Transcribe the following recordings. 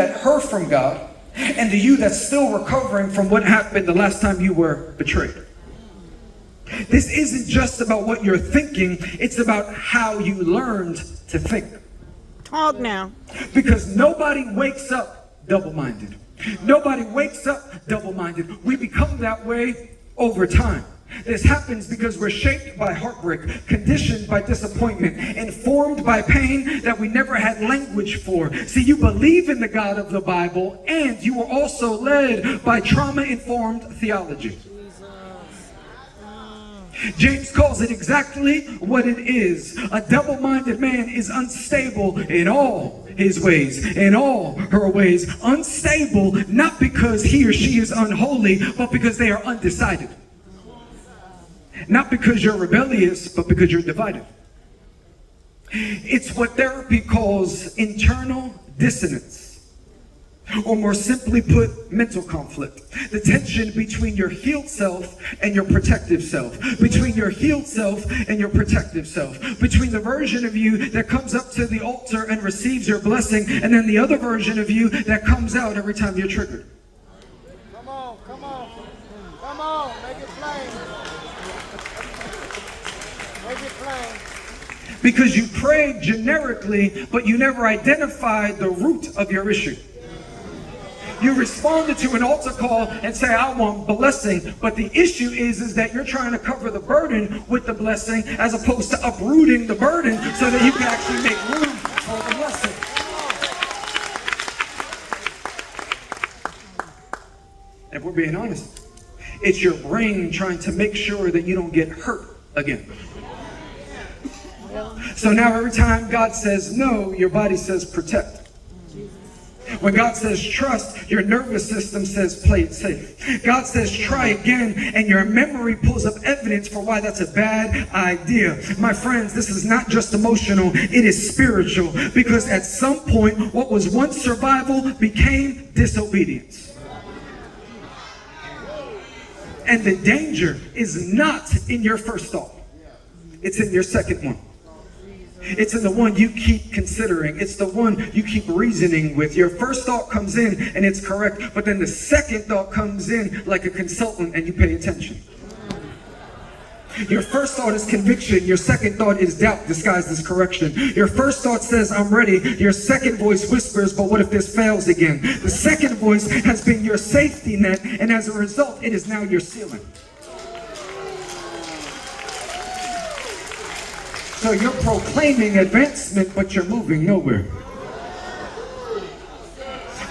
that heard from God and the you that's still recovering from what happened the last time you were betrayed. This isn't just about what you're thinking, it's about how you learned to think. Talk now. Because nobody wakes up double-minded. Nobody wakes up double-minded. We become that way over time. This happens because we're shaped by heartbreak, conditioned by disappointment, informed by pain that we never had language for. See, you believe in the God of the Bible, and you were also led by trauma-informed theology. James calls it exactly what it is. A double-minded man is unstable in all his ways, in all her ways. Unstable, not because he or she is unholy, but because they are undecided. Not because you're rebellious, but because you're divided. It's what therapy calls internal dissonance, or more simply put, mental conflict. The tension between your healed self and your protective self. Between your healed self and your protective self. Between the version of you that comes up to the altar and receives your blessing, and then the other version of you that comes out every time you're triggered. Come on, come on. Come on, make it plain. Make it plain. Because you prayed generically, but you never identified the root of your issue. You responded to an altar call and say, I want blessing. But the issue is that you're trying to cover the burden with the blessing as opposed to uprooting the burden so that you can actually make room for the blessing. If we're being honest, it's your brain trying to make sure that you don't get hurt again. So now every time God says no, your body says protect. When God says trust, your nervous system says play it safe. God says try again, and your memory pulls up evidence for why that's a bad idea. My friends, this is not just emotional, it is spiritual. Because at some point, what was once survival became disobedience. And the danger is not in your first thought. It's in your second one. It's in the one you keep considering. It's the one you keep reasoning with. Your first thought comes in and it's correct, but then the second thought comes in like a consultant and you pay attention. Your first thought is conviction. Your second thought is doubt disguised as correction. Your first thought says, I'm ready. Your second voice whispers, but what if this fails again? The second voice has been your safety net, and as a result, it is now your ceiling. So you're proclaiming advancement, but you're moving nowhere.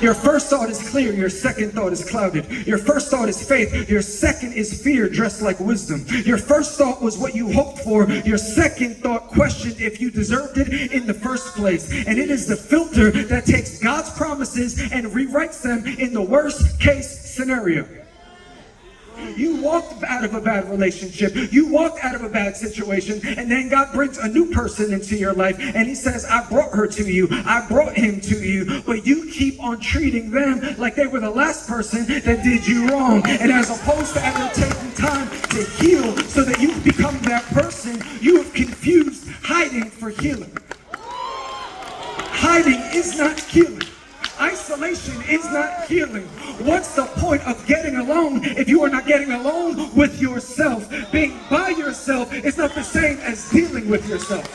Your first thought is clear, your second thought is clouded. Your first thought is faith, your second is fear dressed like wisdom. Your first thought was what you hoped for, your second thought questioned if you deserved it in the first place. And it is the filter that takes God's promises and rewrites them in the worst case scenario. You walked out of a bad relationship. You walked out of a bad situation. And then God brings a new person into your life. And he says, I brought her to you. I brought him to you. But you keep on treating them like they were the last person that did you wrong. And as opposed to ever taking time to heal so that you become that person, you have confused hiding for healing. Hiding is not healing. Isolation is not healing. What's the point of getting alone if you are not getting alone with yourself? Being by yourself is not the same as dealing with yourself.